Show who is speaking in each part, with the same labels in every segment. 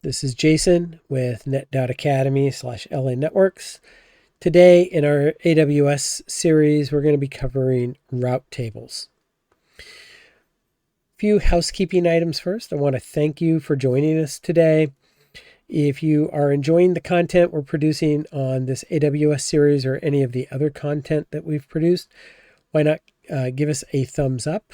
Speaker 1: This is Jason with net.academy/LA Networks. Today in our AWS series, we're going to be covering route tables. A few housekeeping items first. I want to thank you for joining us today. If you are enjoying the content we're producing on this AWS series or any of the other content that we've produced, why not give us a thumbs up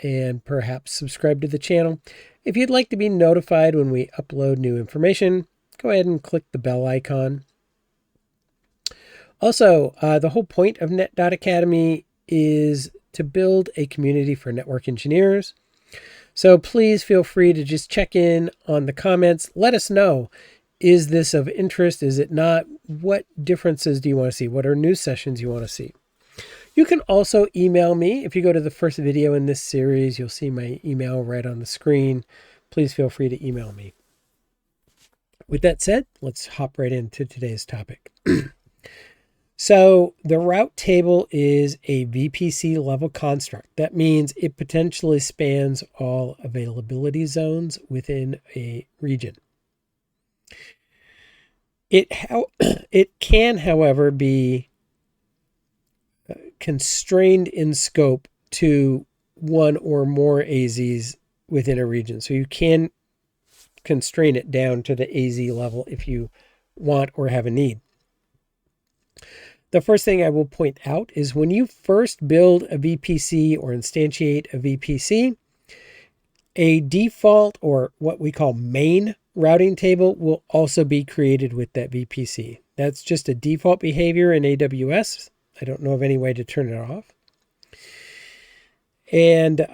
Speaker 1: and perhaps subscribe to the channel. If you'd like to be notified when we upload new information, go ahead and click the bell icon. Also, the whole point of net.academy is to build a community for network engineers. So please feel free to just check in on the comments. Let us know, is this of interest? Is it not? What differences do you want to see? What are new sessions you want to see? You can also email me. If you go to the first video in this series, you'll see my email right on the screen. Please feel free to email me. With that said, let's hop right into today's topic. So the route table is a VPC level construct. That means it potentially spans all availability zones within a region. It can, however, be constrained in scope to one or more AZs within a region. So you can constrain it down to the AZ level if you want or have a need. The first thing I will point out is when you first build a VPC or instantiate a VPC, a default or what we call main routing table will also be created with that VPC. That's just a default behavior in AWS. I don't know of any way to turn it off. And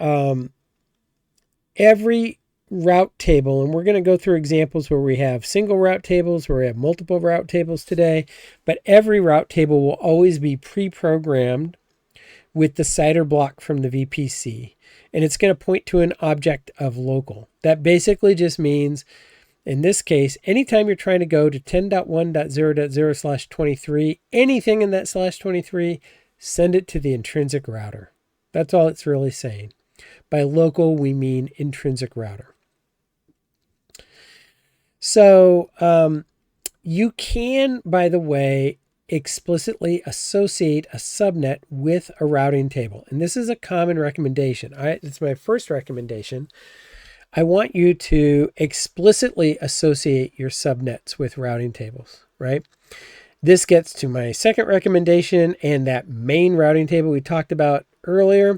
Speaker 1: every route table, and we're going to go through examples where we have single route tables, where we have multiple route tables today, but every route table will always be pre-programmed with the CIDR block from the VPC. And it's going to point to an object of local. That basically just means, in this case, anytime you're trying to go to 10.1.0.0/23, anything in that /23, send it to the intrinsic router. That's all it's really saying. By local, we mean intrinsic router. So you can, by the way, explicitly associate a subnet with a routing table. And this is a common recommendation. It's my first recommendation. I want you to explicitly associate your subnets with routing tables, right? This gets to my second recommendation and that main routing table we talked about earlier.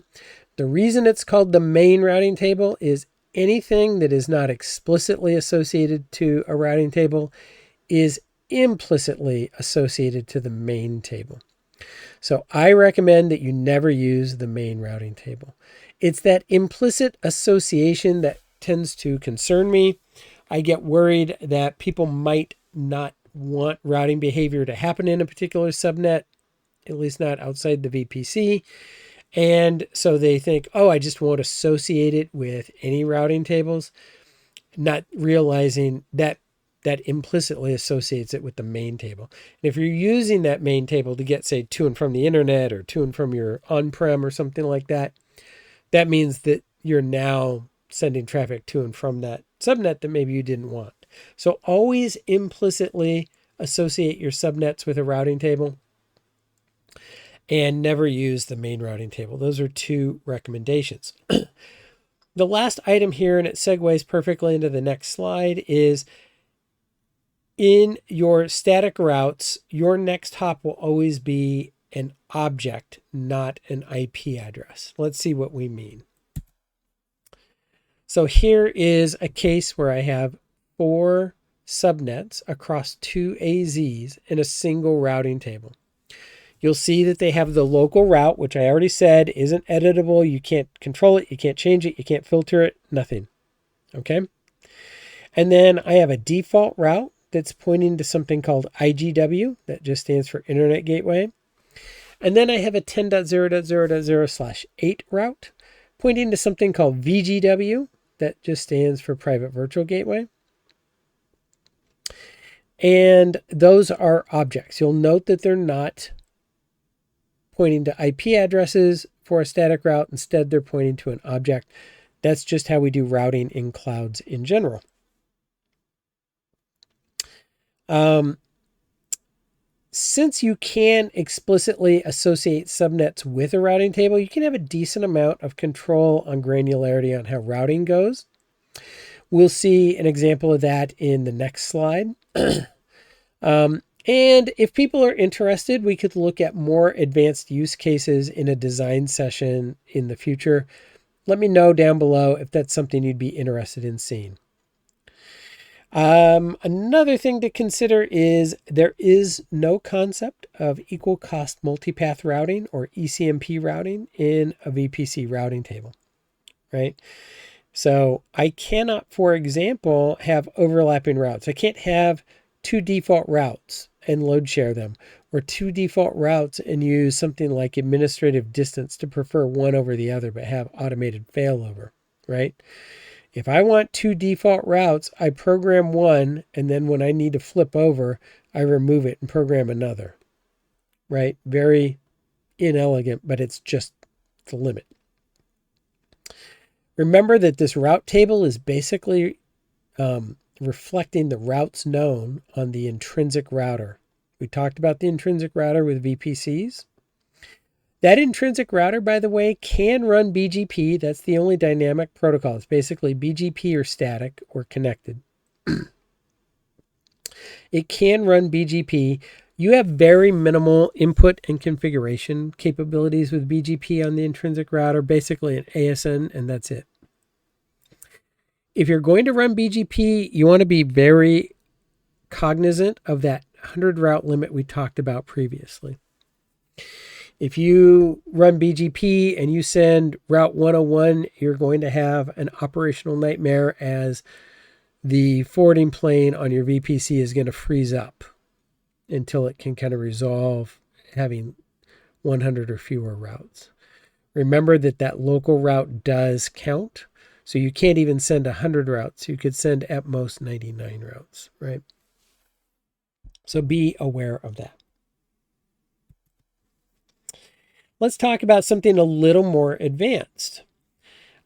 Speaker 1: The reason it's called the main routing table is anything that is not explicitly associated to a routing table is implicitly associated to the main table. So I recommend that you never use the main routing table. It's that implicit association that tends to concern me. I get worried that people might not want routing behavior to happen in a particular subnet, at least not outside the VPC. And so they think, oh, I just won't associate it with any routing tables, not realizing that that implicitly associates it with the main table. And if you're using that main table to get, say, to and from the internet or to and from your on-prem or something like that, that means that you're now sending traffic to and from that subnet that maybe you didn't want. So always implicitly associate your subnets with a routing table and never use the main routing table. Those are two recommendations. The last item here, and it segues perfectly into the next slide, is in your static routes, your next hop will always be an object, not an IP address. Let's see what we mean. So here is a case where I have 4 subnets across 2 AZs in a single routing table. You'll see that they have the local route, which I already said isn't editable. You can't control it. You can't change it. You can't filter it. Nothing. Okay. And then I have a default route that's pointing to something called IGW. That just stands for Internet Gateway. And then I have a 10.0.0.0/8 route pointing to something called VGW. That just stands for Private Virtual Gateway. And those are objects. You'll note that they're not pointing to IP addresses for a static route. Instead, they're pointing to an object. That's just how we do routing in clouds in general. Since you can explicitly associate subnets with a routing table, you can have a decent amount of control on granularity on how routing goes. We'll see an example of that in the next slide. And if people are interested, we could look at more advanced use cases in a design session in the future. Let me know down below if that's something you'd be interested in seeing. Another thing to consider is there is no concept of equal cost multipath routing or ECMP routing in a VPC routing table, right? So I cannot, for example, have overlapping routes. I can't have two default routes and load share them, or two default routes and use something like administrative distance to prefer one over the other, but have automated failover, right? If I want two default routes, I program one, and then when I need to flip over, I remove it and program another, right? Very inelegant, but it's just the limit. Remember that this route table is basically reflecting the routes known on the intrinsic router. We talked about the intrinsic router with VPCs. That intrinsic router, by the way, can run BGP. That's the only dynamic protocol. It's basically BGP or static or connected. It can run BGP. You have very minimal input and configuration capabilities with BGP on the intrinsic router, basically an ASN, and that's it. If you're going to run BGP, you want to be very cognizant of that 100 route limit we talked about previously. If you run BGP and you send route 101, you're going to have an operational nightmare as the forwarding plane on your VPC is going to freeze up until it can kind of resolve having 100 or fewer routes. Remember that that local route does count. So you can't even send 100 routes. You could send at most 99 routes, right? So be aware of that. Let's talk about something a little more advanced.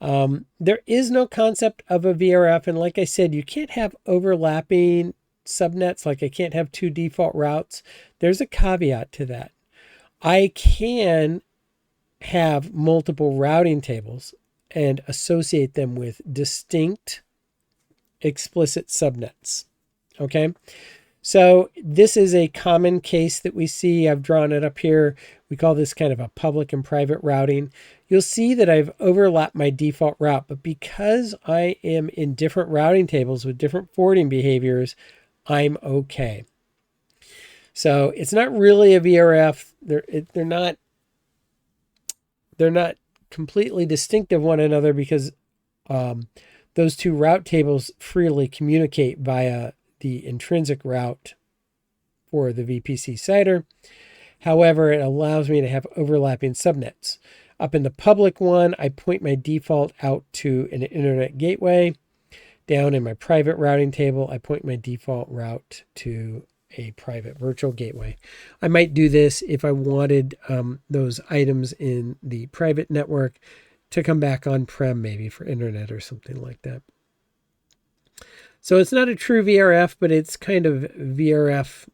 Speaker 1: There is no concept of a VRF. And like I said, you can't have overlapping subnets. Like I can't have two default routes. There's a caveat to that. I can have multiple routing tables and associate them with distinct explicit subnets. Okay. So this is a common case that we see. I've drawn it up here. We call this kind of a public and private routing. You'll see that I've overlapped my default route, but because I am in different routing tables with different forwarding behaviors, I'm okay. So it's not really a VRF. They're not completely distinct of one another because those two route tables freely communicate via the intrinsic route for the VPC CIDR. However, it allows me to have overlapping subnets. Up in the public one, I point my default out to an internet gateway. Down in my private routing table, I point my default route to a private virtual gateway. I might do this if I wanted those items in the private network to come back on-prem, maybe for internet or something like that. So it's not a true VRF, but it's kind of VRF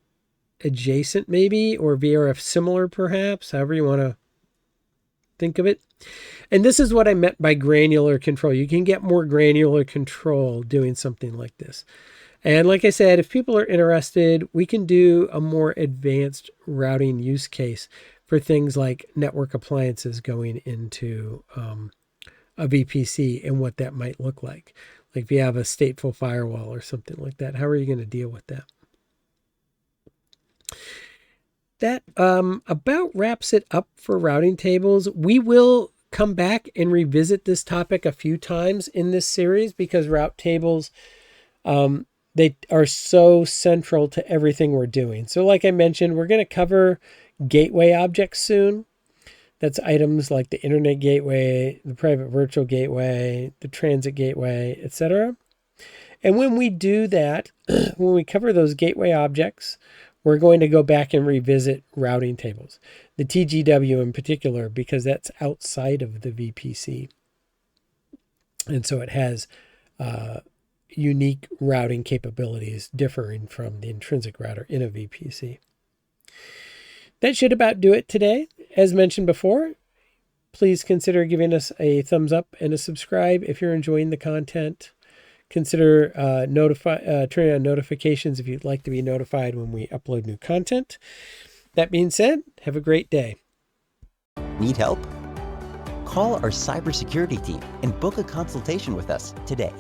Speaker 1: adjacent maybe, or VRF similar perhaps, however you want to think of it. And this is what I meant by granular control. You can get more granular control doing something like this. And like I said, if people are interested, we can do a more advanced routing use case for things like network appliances going into a VPC and what that might look like. Like if you have a stateful firewall or something like that, how are you going to deal with that? That about wraps it up for routing tables. We will come back and revisit this topic a few times in this series because route tables, they are so central to everything we're doing. So like I mentioned, we're going to cover gateway objects soon. That's items like the internet gateway, the private virtual gateway, the transit gateway, etc. And when we do that, when we cover those gateway objects, we're going to go back and revisit routing tables, the TGW in particular, because that's outside of the VPC. And so it has unique routing capabilities differing from the intrinsic router in a VPC. That should about do it today. As mentioned before, please consider giving us a thumbs up and a subscribe if you're enjoying the content. Consider turning on notifications if you'd like to be notified when we upload new content. That being said, have a great day.
Speaker 2: Need help? Call our cybersecurity team and book a consultation with us today.